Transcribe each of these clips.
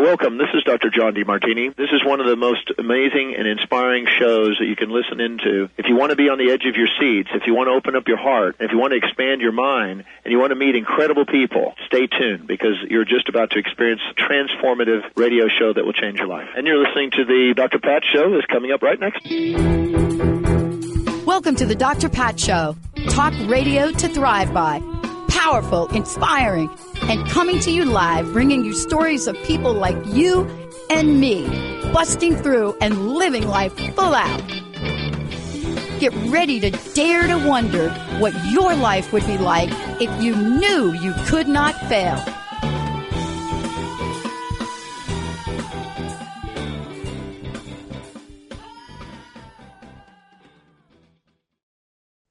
Welcome. This is Dr. John DeMartini. This is one of the most amazing and inspiring shows that you can listen into. If you want to be on the edge of your seats, if you want to open up your heart, if you want to expand your mind, and you want to meet incredible people, stay tuned because you're just about to experience a transformative radio show that will change your life. And you're listening to the Dr. Pat Show that's coming up right next. Welcome to the Dr. Pat Show. Talk radio to thrive by. Powerful, inspiring, and coming to you live, bringing you stories of people like you and me, busting through and living life full out. Get ready to dare to wonder what your life would be like if you knew you could not fail.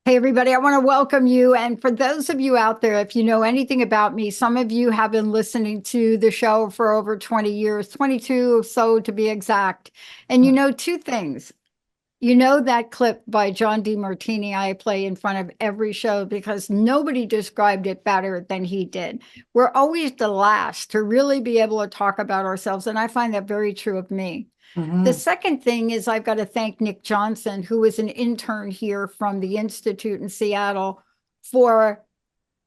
Hey, everybody, I want to welcome you. And for those of you out there, if you know anything about me, some of you have been listening to the show for over 20 years, 22 or so to be exact. And you know two things. You know that clip by John DeMartini I play in front of every show because nobody described it better than he did. We're always the last to really be able to talk about ourselves. And I find that very true of me. The second thing is I've got to thank Nick Johnson, who is an intern here from the Institute in Seattle, for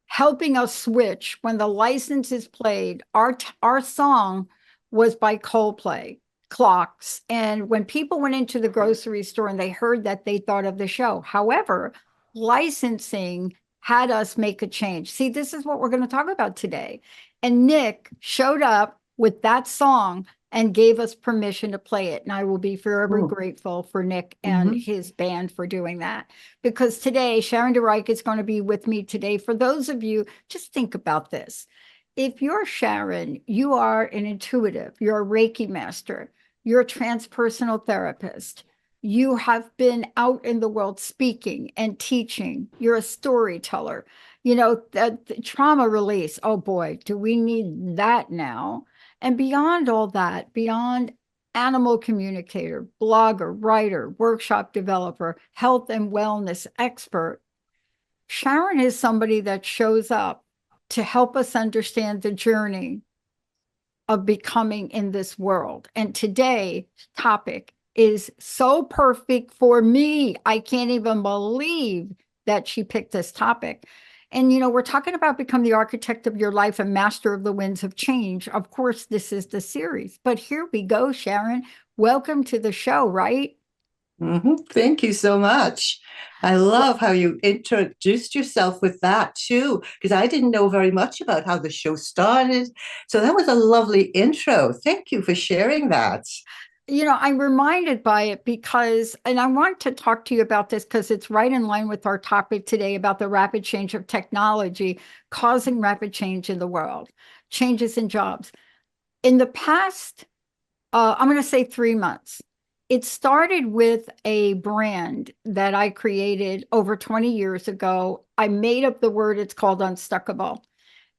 helping us switch when the license is played. Our song was by Coldplay, Clocks. And when people went into the grocery store and they heard that, they thought of the show. However, licensing had us make a change. See, this is what we're going to talk about today. And Nick showed up with that song and gave us permission to play it. And I will be forever grateful for Nick and his band for doing that. Because today, Sharon de Ryck is going to be with me today. For those of you, just think about this. If you're Sharon, you are an intuitive, you're a Reiki master, you're a transpersonal therapist, you have been out in the world speaking and teaching, you're a storyteller, you know, the trauma release. Oh boy, do we need that now? And beyond all that, beyond animal communicator, blogger, writer, workshop developer, health and wellness expert, Sharon is somebody that shows up to help us understand the journey of becoming in this world. And today's topic is so perfect for me. I can't even believe that she picked this topic. And, you know, we're talking about become the architect of your life and master of the winds of change. Of course, this is the series. But here we go, Sharon. Welcome to the show, right? Thank you so much. I love how you introduced yourself with that, too, because I didn't know very much about how the show started. So that was a lovely intro. Thank you for sharing that. You know, I'm reminded by it because, and I want to talk to you about this because it's right in line with our topic today about the rapid change of technology causing rapid change in the world, changes in jobs. In the past, I'm going to say 3 months, it started with a brand that I created over 20 years ago. I made up the word, it's called Unstuckable.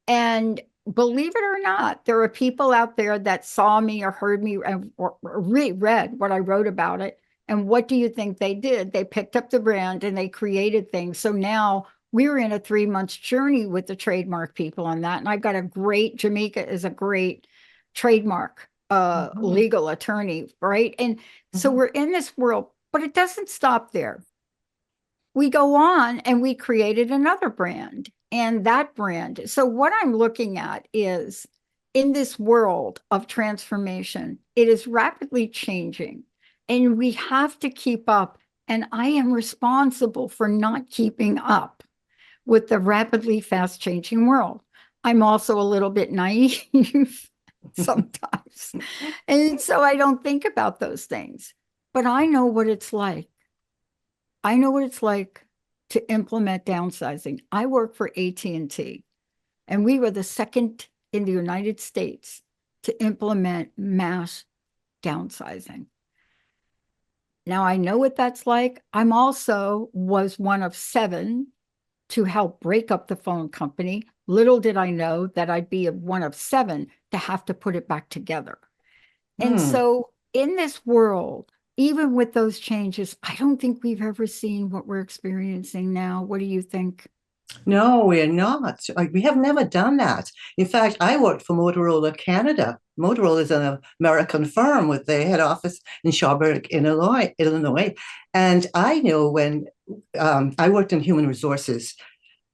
And believe it or not, there are people out there that saw me or heard me or read what I wrote about it. And what do you think they did? They picked up the brand and they created things. So now we're in a 3-month journey with the trademark people on that. And I've got a great, Jamaica is a great trademark legal attorney, right? And so we're in this world, but it doesn't stop there. We go on and we created another brand. And that brand, so what I'm looking at is in this world of transformation, it is rapidly changing and we have to keep up. And I am responsible for not keeping up with the rapidly fast changing world. I'm also a little bit naive sometimes. And so I don't think about those things, but I know what it's like. I know what it's like to implement downsizing. I work for AT&T, and we were the second in the United States to implement mass downsizing. Now, I know what that's like. I'm also was one of 7 to help break up the phone company. Little did I know that I'd be one of 7 to have to put it back together. And so in this world, even with those changes, I don't think we've ever seen what we're experiencing now. What do you think? No, we're not. Like, we have never done that. In fact, I worked for Motorola Canada. Motorola is an American firm with their head office in Schaumburg, Illinois. And I knew when I worked in human resources.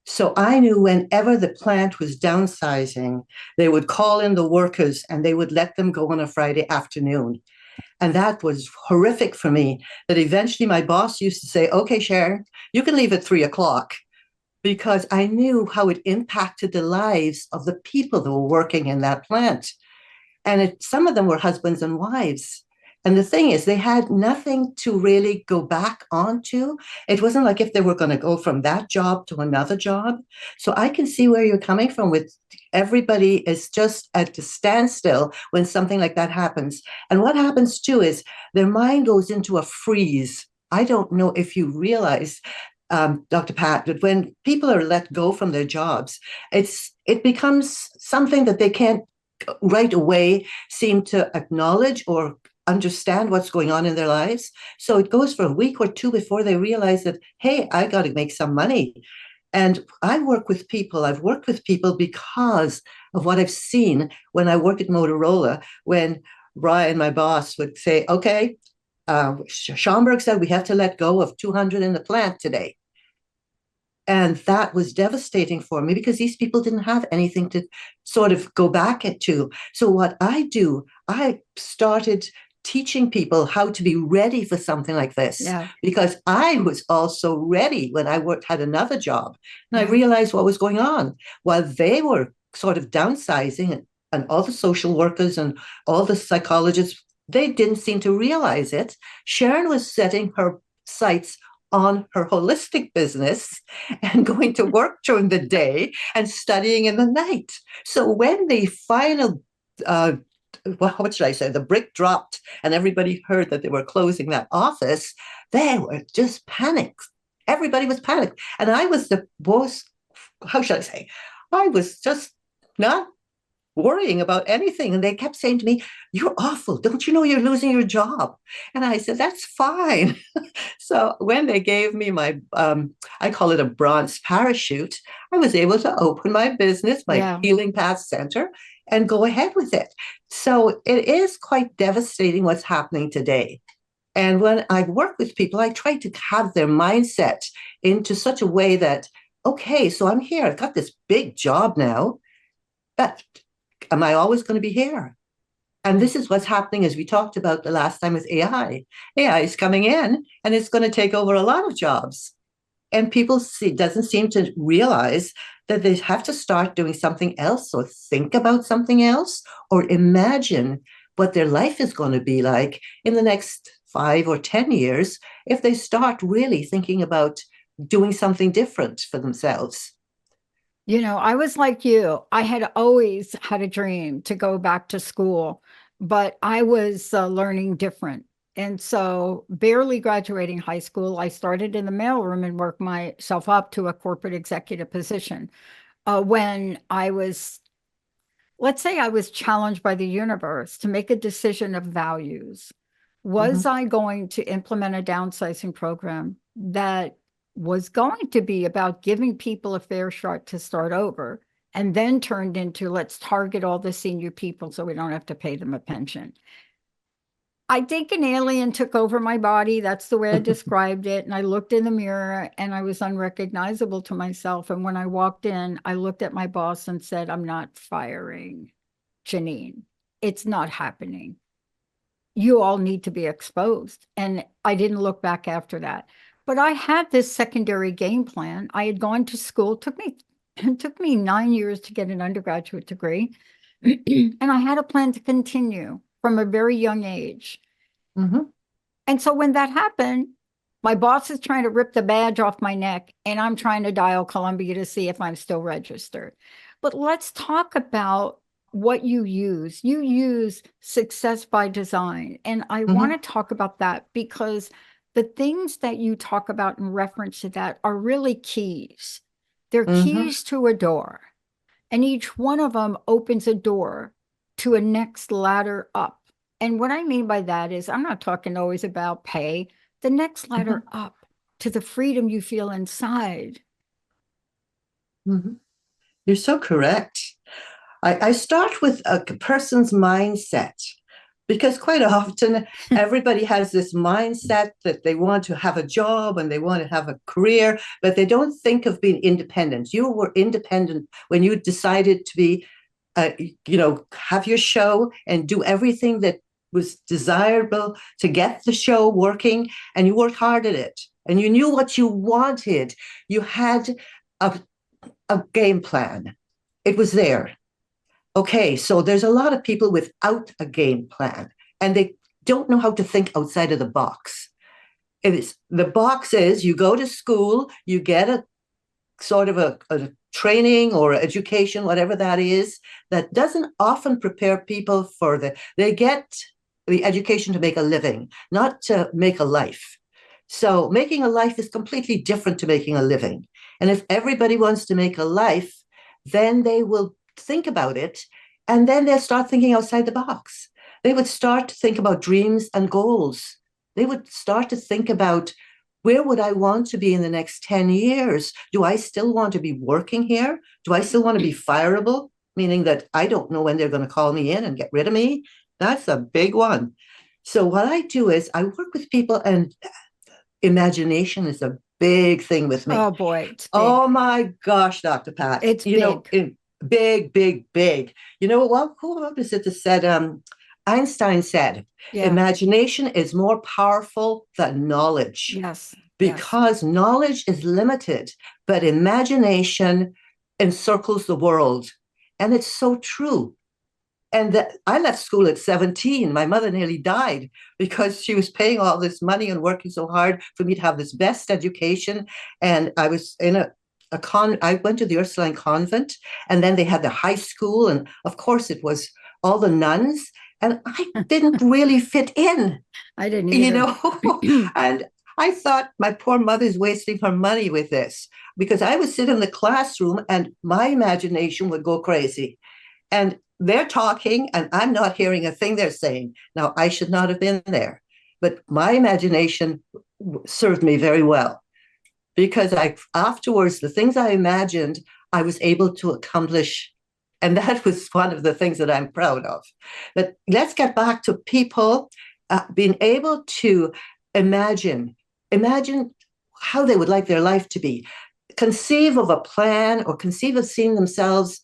So I knew whenever the plant was downsizing, they would call in the workers and they would let them go on a Friday afternoon. And that was horrific for me. That eventually my boss used to say, "Okay, Sharon, you can leave at 3 o'clock," because I knew how it impacted the lives of the people that were working in that plant. And some of them were husbands and wives. And the thing is, they had nothing to really go back onto. It wasn't like if they were going to go from that job to another job. So I can see where you're coming from with everybody is just at a standstill when something like that happens. And what happens too is their mind goes into a freeze. I don't know if you realize, Dr. Pat, that when people are let go from their jobs, it becomes something that they can't right away seem to acknowledge or understand what's going on in their lives. So it goes for a week or two before they realize that, hey, I got to make some money. And I've worked with people because of what I've seen when I worked at Motorola, when Brian, my boss, would say, "Okay, Schaumburg said we have to let go of 200 in the plant today." And that was devastating for me because these people didn't have anything to sort of go back to. So what I do, I started teaching people how to be ready for something like this, Yeah. because I was also ready when I had another job. And I Yeah. realized what was going on while they were sort of downsizing, and all the social workers and all the psychologists, they didn't seem to realize it. Sharon was setting her sights on her holistic business and going to work during the day and studying in the night. So when the final, well, what should I say, the brick dropped and everybody heard that they were closing that office, they were just panicked. Everybody was panicked. And I was the most, how should I say, I was just not worrying about anything. And they kept saying to me, "You're awful. Don't you know you're losing your job?" And I said, "That's fine." So when they gave me my, I call it a bronze parachute, I was able to open my business, my Yeah. Healing Path Center, and go ahead with it. So it is quite devastating what's happening today. And when I work with people, I try to have their mindset into such a way that, okay, so I'm here. I've got this big job now, but am I always going to be here? And this is what's happening, as we talked about the last time, with AI. AI is coming in and it's going to take over a lot of jobs. And people doesn't seem to realize that they have to start doing something else, or think about something else, or imagine what their life is going to be like in the next 5 or 10 years if they start really thinking about doing something different for themselves. You know, I was like you. I had always had a dream to go back to school, but I was learning different. And so, barely graduating high school, I started in the mailroom and worked myself up to a corporate executive position. When I was, let's say, I was challenged by the universe to make a decision of values. Was Mhm. I going to implement a downsizing program that was going to be about giving people a fair shot to start over, and then turned into, let's target all the senior people so we don't have to pay them a pension? I think an alien took over my body. That's the way I described it. And I looked in the mirror and I was unrecognizable to myself. And when I walked in, I looked at my boss and said, "I'm not firing Janine. It's not happening. You all need to be exposed." And I didn't look back after that. But I had this secondary game plan. I had gone to school. It took me 9 years to get an undergraduate degree. And I had a plan to continue from a very young age. Mhm. And so when that happened, my boss is trying to rip the badge off my neck, and I'm trying to dial Columbia to see if I'm still registered. But let's talk about what you use. You use success by design. And I want Mhm. to talk about that because the things that you talk about in reference to that are really keys. They're Mhm. keys to a door, and each one of them opens a door to a next ladder up. And what I mean by that is, I'm not talking always about pay, the next ladder Mhm. up to the freedom you feel inside. Mhm. You're so correct. I start with a person's mindset because quite often everybody has this mindset that they want to have a job and they want to have a career, but they don't think of being independent. You were independent when you decided to be, have your show and do everything that was desirable to get the show working, and you worked hard at it and you knew what you wanted. You had a, a game plan. It was there. Okay, so there's a lot of people without a game plan and they don't know how to think outside of the box. The box is you go to school, you get a sort of a training or education, whatever that is, that doesn't often prepare people for they get the education to make a living, not to make a life. So making a life is completely different to making a living. And if everybody wants to make a life, then they will think about it, and then they'll start thinking outside the box. They would start to think about dreams and goals. They would start to think about, where would I want to be in the next 10 years? Do I still want to be working here? Do I still want to be fireable? Meaning that I don't know when they're going to call me in and get rid of me. That's a big one. So what I do is I work with people, and imagination is a big thing with me. Oh boy. Oh my gosh, Dr. Pat. It's big. Big, big, big. You know what? Who was it that said, Einstein said, imagination is more powerful than knowledge. Yes. Because knowledge is limited, but imagination encircles the world. And it's so true. And I left school at 17. My mother nearly died because she was paying all this money and working so hard for me to have this best education. And I was in I went to the Ursuline convent, and then they had the high school. And of course, it was all the nuns. And I didn't really fit in. I didn't either. And I thought my poor mother's wasting her money with this, because I would sit in the classroom and my imagination would go crazy. And they're talking and I'm not hearing a thing they're saying. Now, I should not have been there, but my imagination served me very well, because afterwards, the things I imagined, I was able to accomplish. And that was one of the things that I'm proud of. But let's get back to people being able to imagine how they would like their life to be, conceive of a plan, or conceive of seeing themselves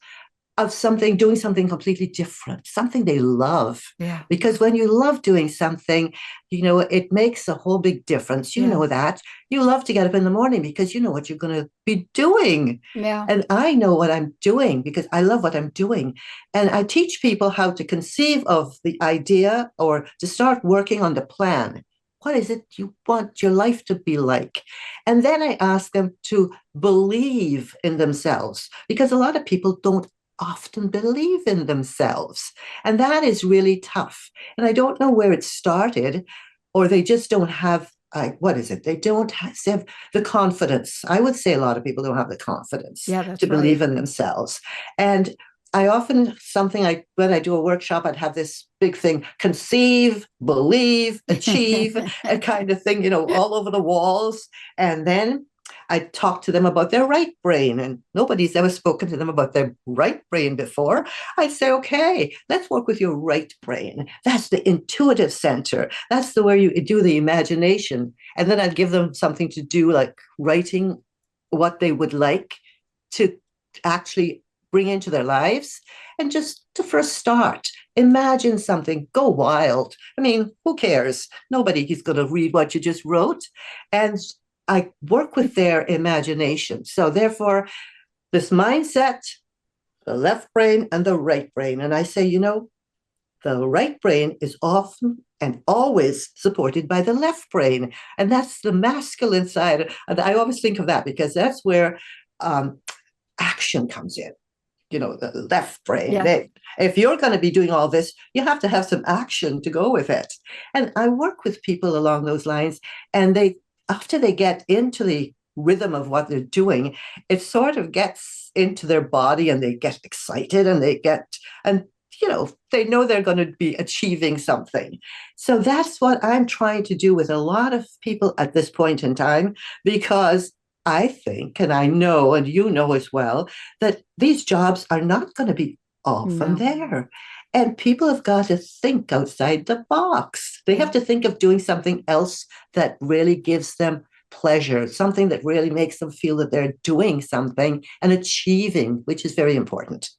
of doing something completely different, something they love. Yeah. Because when you love doing something, it makes a whole big difference. You know that. You love to get up in the morning because you know what you're going to be doing. Yeah. And I know what I'm doing because I love what I'm doing. And I teach people how to conceive of the idea or to start working on the plan. What is it you want your life to be like? And then I ask them to believe in themselves, because a lot of people don't often believe in themselves. And that is really tough. And I don't know where it started, or they just don't have, they don't have the confidence. I would say a lot of people don't have the confidence to believe in themselves. And I often, when I do a workshop, I'd have this big thing, conceive, believe, achieve, a kind of thing, all over the walls. And then I talk to them about their right brain, and nobody's ever spoken to them about their right brain before. I'd say, okay, let's work with your right brain. That's the intuitive center. That's where you do the imagination. And then I'd give them something to do, like writing what they would like to actually bring into their lives. And just to first start, imagine something, go wild. I mean, who cares? Nobody is going to read what you just wrote. And I work with their imagination. So therefore, this mindset, the left brain and the right brain. And I say, the right brain is often and always supported by the left brain. And that's the masculine side. And I always think of that because that's where action comes in. The left brain. Yeah. If you're going to be doing all this, you have to have some action to go with it. And I work with people along those lines, and after they get into the rhythm of what they're doing, it sort of gets into their body and they get excited and they know they're going to be achieving something. So that's what I'm trying to do with a lot of people at this point in time, because I think, and I know, and you know as well, that these jobs are not going to be often No. there. And people have got to think outside the box. They have to think of doing something else that really gives them pleasure, something that really makes them feel that they're doing something and achieving, which is very important.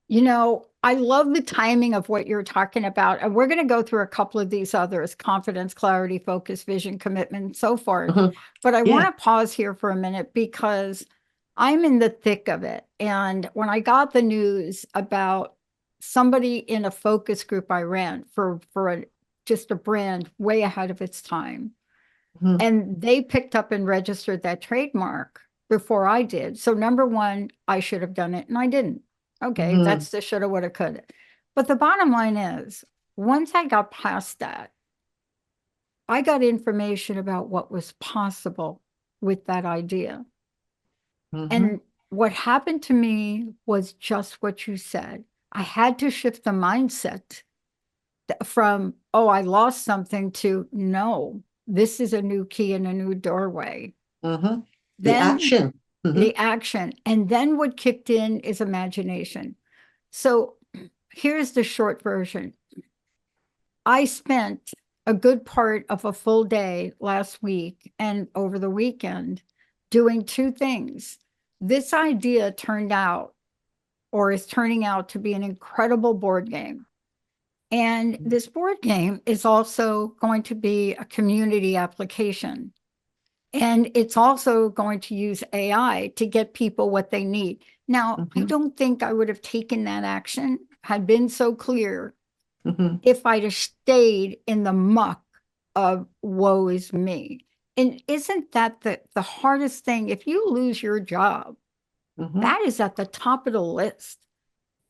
You know, I love the timing of what you're talking about. And we're going to go through a couple of these others: confidence, clarity, focus, vision, commitment, and so forth. Mhm. But I want Yeah. to pause here for a minute because I'm in the thick of it. And when I got the news about somebody in a focus group I ran for just a brand way ahead of its time, Mhm. and they picked up and registered that trademark before I did. So number one, I should have done it and I didn't. Okay, Mhm. that's the shoulda, woulda, coulda. But the bottom line is, once I got past that, I got information about what was possible with that idea. Mhm. And what happened to me was just what you said. I had to shift the mindset from, oh, I lost something, to no, this is a new key and a new doorway. Mhm. The Then action. the Mhm. action. And then what kicked in is imagination. So here's the short version. I spent a good part of a full day last week and over the weekend doing two things. This idea turned out, or is turning out, to be an incredible board game. And this board game is also going to be a community application. And it's also going to use AI to get people what they need. Now, I Mhm. don't think I would have taken that action, had been so clear, Mhm. if I'd have stayed in the muck of woe is me. And isn't that the hardest thing? If you lose your job, Mhm. that is at the top of the list,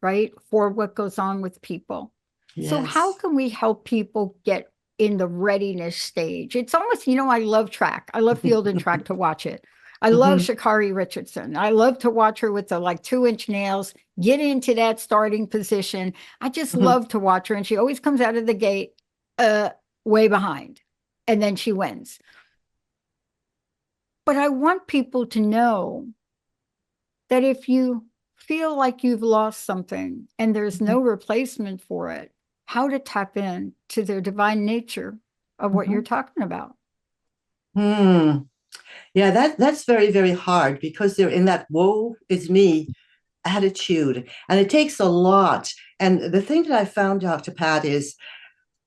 right? For what goes on with people. So how Yes. can we help people get in the readiness stage? It's almost, I love track. I love field and track to watch it. I love Mhm. Sha'Carri Richardson. I love to watch her with the like 2-inch nails, get into that starting position. I just Mhm. love to watch her. And she always comes out of the gate uh, way behind. And then she wins. But I want people to know that if you feel like you've lost something and there's no replacement for it, how to tap in to their divine nature of what you're Mhm. talking about. Hmm. Yeah, that's very, very hard because they're in that woe is me attitude. And it takes a lot. And the thing that I found, Dr. Pat, is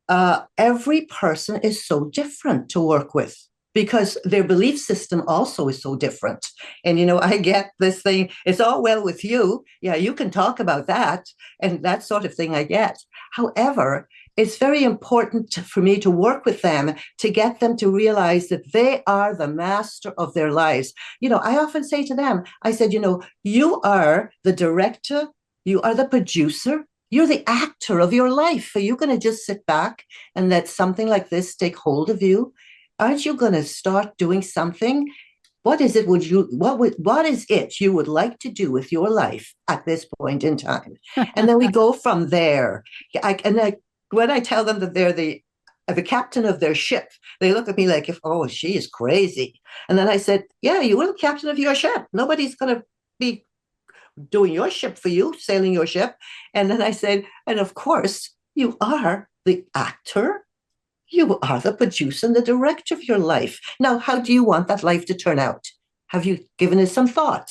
every person is so different to work with because their belief system also is so different. And, I get this thing, it's all well with you. Yeah, you can talk about that and that sort of thing I get. However, it's very important for me to work with them to get them to realize that they are the master of their lives. I often say to them, I said, you are the director, you are the producer, you're the actor of your life. Are you going to just sit back and let something like this take hold of you? Aren't you going to start doing something? What is it you would like to do with your life at this point in time? And then we go from there. When I tell them that they're the captain of their ship, they look at me like, if, oh, she is crazy. And then I said, yeah, you are the captain of your ship. Nobody's going to be doing your ship for you, sailing your ship. And then I said, and of course, you are the actor, you are the producer and the director of your life. Now, how do you want that life to turn out? Have you given it some thought?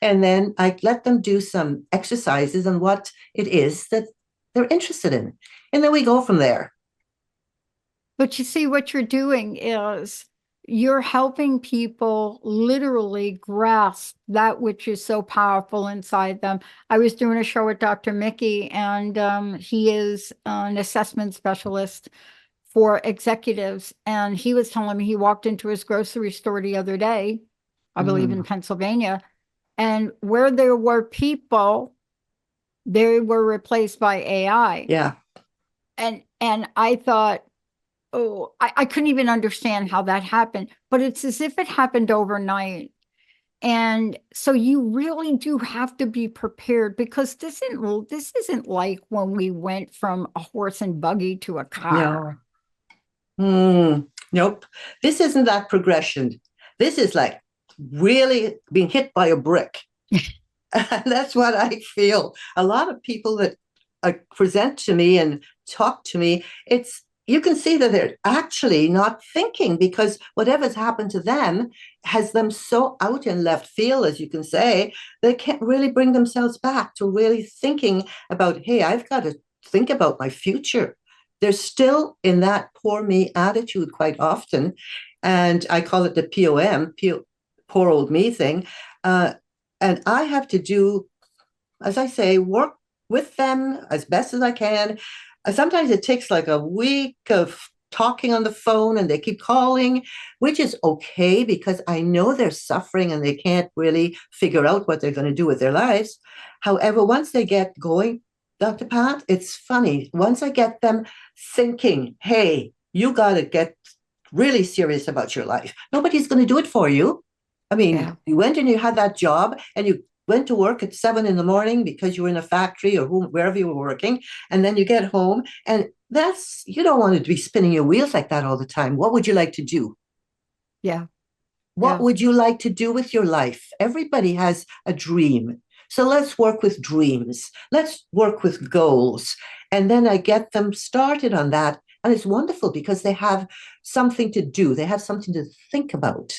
And then I let them do some exercises on what it is that they're interested in. And then we go from there. But you see, what you're doing is you're helping people literally grasp that which is so powerful inside them. I was doing a show with Dr. Mickey, and he is an assessment specialist for executives. And he was telling me he walked into his grocery store the other day, I believe in Mm, Pennsylvania, and where there were people, they were replaced by AI. yeah. And I thought, oh, I couldn't even understand how that happened, but it's as if it happened overnight. And so you really do have to be prepared, because this isn't like when we went from a horse and buggy to a No. car. Mm, nope. This isn't that progression. This is like really being hit by a brick. And that's what I feel. A lot of people that present to me and talk to me, you can see that they're actually not thinking, because whatever's happened to them has them so out in left field, as you can say, they can't really bring themselves back to really thinking about, hey, I've got to think about my future. They're still in that poor me attitude quite often. And I call it the POM, poor old me thing. And I have to do, as I say, work with them as best as I can. Sometimes it takes like a week of talking on the phone and they keep calling, which is okay because I know they're suffering and they can't really figure out what they're going to do with their lives. However, once they get going, Dr. Pat, it's funny. Once I get them thinking, hey, you got to get really serious about your life. Nobody's going to do it for you. I mean, you went and you had that job and you went to work at 7 a.m. because you were in a factory or wherever you were working. And then you get home and you don't want to be spinning your wheels like that all the time. What would you like to do? Yeah. What would you like to do with your life? Everybody has a dream. So let's work with dreams. Let's work with goals. And then I get them started on that. And it's wonderful because they have something to do. They have something to think about.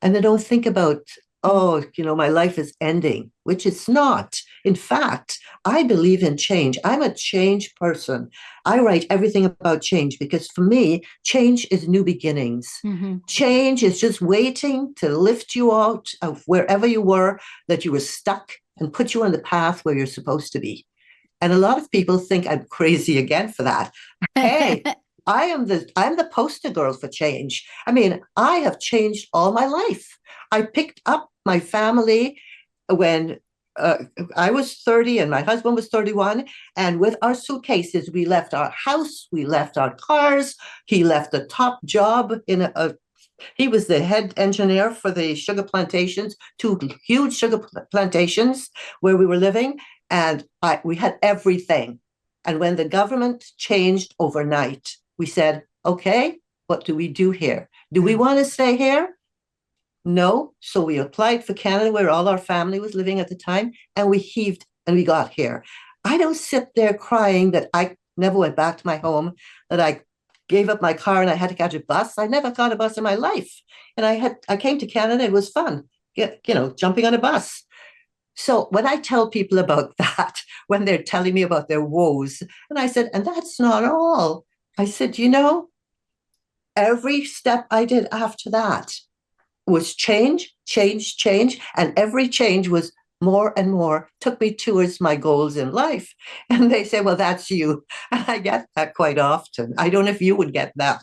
And they don't think about, oh, my life is ending, which it's not. In fact, I believe in change. I'm a change person. I write everything about change because for me, change is new beginnings. Mm-hmm. Change is just waiting to lift you out of wherever you were, that you were stuck, and put you on the path where you're supposed to be. And a lot of people think I'm crazy again for that. Hey, I'm the poster girl for change. I mean, I have changed all my life. I picked up my family when I was 30 and my husband was 31. And with our suitcases, we left our house, we left our cars. He left the top job he was the head engineer for the sugar plantations, 2 huge sugar plantations where we were living. And we had everything. And when the government changed overnight, we said, okay, what do we do here? Do we want to stay here? No. So we applied for Canada, where all our family was living at the time, and we heaved and we got here. I don't sit there crying that I never went back to my home, that I gave up my car and I had to catch a bus. I never got a bus in my life. And I came to Canada, it was fun, jumping on a bus. So when I tell people about that, when they're telling me about their woes, and I said, and that's not all. I said, every step I did after that was change. And every change was more and more, took me towards my goals in life. And they say, well, that's you. And I get that quite often. I don't know if you would get that,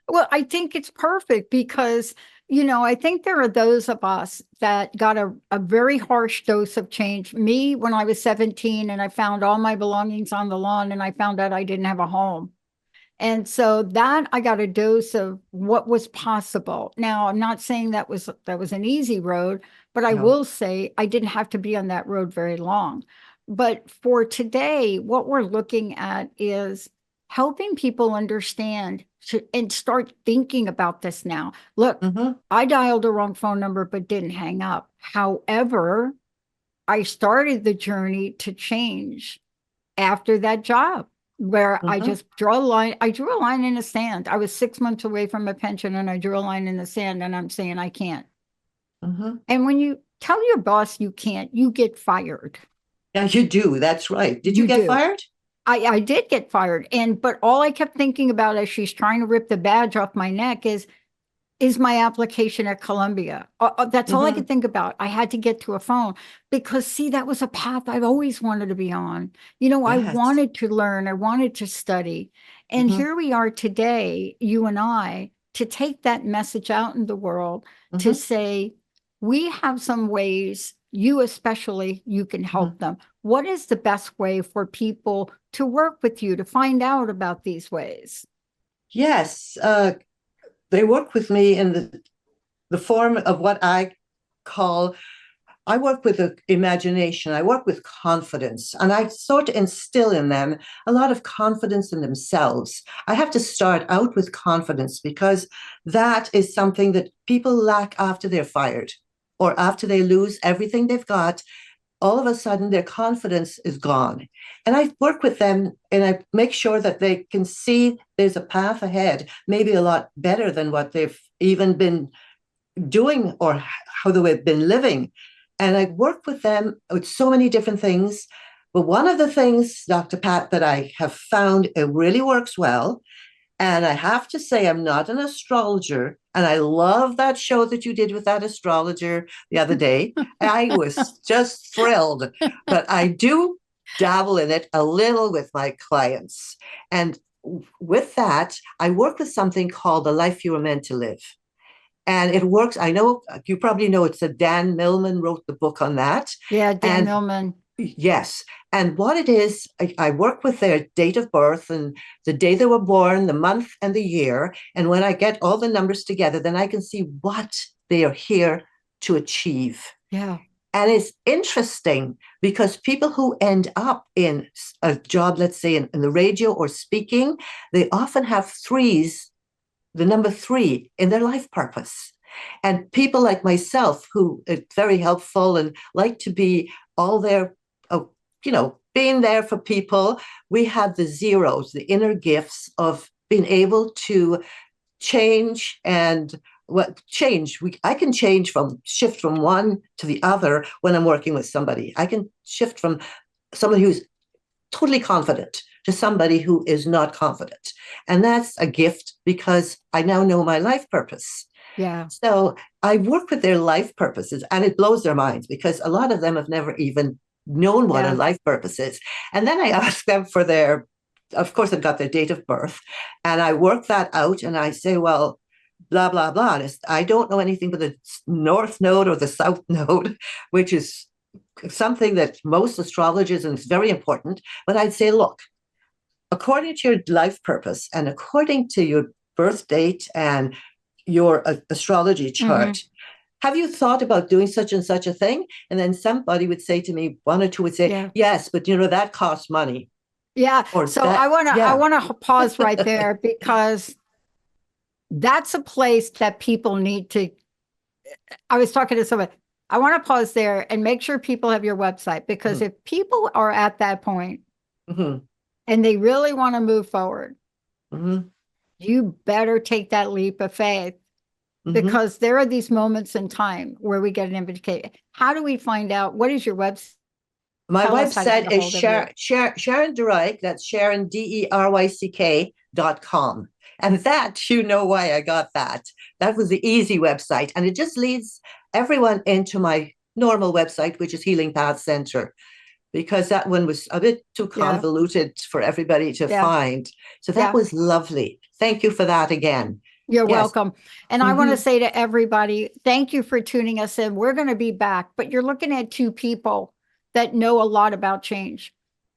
Well, I think it's perfect because, I think there are those of us that got a very harsh dose of change. Me, when I was 17 and I found all my belongings on the lawn and I found out I didn't have a home. And so that I got a dose of what was possible. Now, I'm not saying that was an easy road, but I will say I didn't have to be on that road very long. But for today, what we're looking at is helping people understand and start thinking about this now. Look, I dialed the wrong phone number, but didn't hang up. However, I started the journey to change after that job, where I just draw a line. I drew a line in the sand. I was 6 months away from a pension and I drew a line in the sand and I'm saying I can't. And when you tell your boss you can't, you get fired. Yeah, you do. That's right. Did you get fired? I did get fired. But all I kept thinking about as she's trying to rip the badge off my neck is my application at Columbia. That's all I could think about. I had to get to a phone because, see, that was a path I've always wanted to be on. I wanted to learn. I wanted to study. And here we are today, you and I, to take that message out in the world to say, we have some ways, you especially, you can help them. What is the best way for people to work with you, to find out about these ways? Yes. They work with me in the form of what I call I work with the imagination, I work with confidence, and I sort of instill in them a lot of confidence in themselves. I have to start out with confidence because that is something that people lack after they're fired or after they lose everything they've got. All of a sudden, their confidence is gone. And I work with them and I make sure that they can see there's a path ahead, maybe a lot better than what they've even been doing or how they've been living. And I work with them with so many different things. But one of the things, Dr. Pat, that I have found it really works well, and I have to say, I'm not an astrologer. And I love that show that you did with that astrologer the other day. I was just thrilled. But I do dabble in it a little with my clients. And with that, I work with something called The Life You Were Meant to Live. And it works. I know you probably know it's a Dan Millman wrote the book on that. Yeah, Dan Millman. Yes. And what it is, I work with their date of birth and the day they were born, the month and the year. And when I get all the numbers together, then I can see what they are here to achieve. Yeah. And it's interesting because people who end up in a job, let's say in the radio or speaking, they often have threes, the number 3 in their life purpose. And people like myself who are very helpful and like to be all there, being there for people, we have the zeros, the inner gifts of being able to change and I can shift from one to the other when I'm working with somebody. I can shift from somebody who's totally confident to somebody who is not confident. And that's a gift because I now know my life purpose. Yeah. So I work with their life purposes and it blows their minds because a lot of them have never even known what a life purpose is. And then I ask them for of course, I've got their date of birth and I work that out and I say, well, blah, blah, blah. I don't know anything but the north node or the south node, which is something that most astrologers, and it's very important, but I'd say, look, according to your life purpose and according to your birth date and your astrology chart, have you thought about doing such and such a thing? And then somebody would say to me, one or two would say, yes, but that costs money. Yeah. So I want to pause right there because that's a place that people need to. I was talking to somebody. I want to pause there and make sure people have your website because if people are at that point and they really want to move forward, you better take that leap of faith because there are these moments in time where we get an invitation. How do we find out? What is your website? My website is Sharon de Ryck. That's Sharon, DERYCK.com. And that, you know why I got that. That was the easy website. And it just leads everyone into my normal website, which is Healing Path Center, because that one was a bit too convoluted for everybody to find. So that was lovely. Thank you for that again. You're welcome. And I want to say to everybody, thank you for tuning us in. We're going to be back, but you're looking at two people that know a lot about change.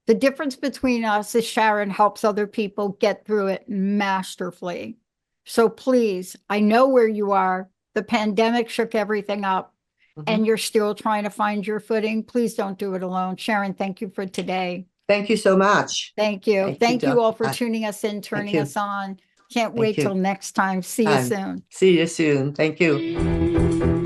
The difference between us is Sharon helps other people get through it masterfully. So please, I know where you are. The pandemic shook everything up and you're still trying to find your footing. Please don't do it alone. Sharon, thank you for today. Thank you so much. Thank you. Thank you all for tuning us in, turning us on. Can't wait till next time. See you soon. See you soon. Thank you.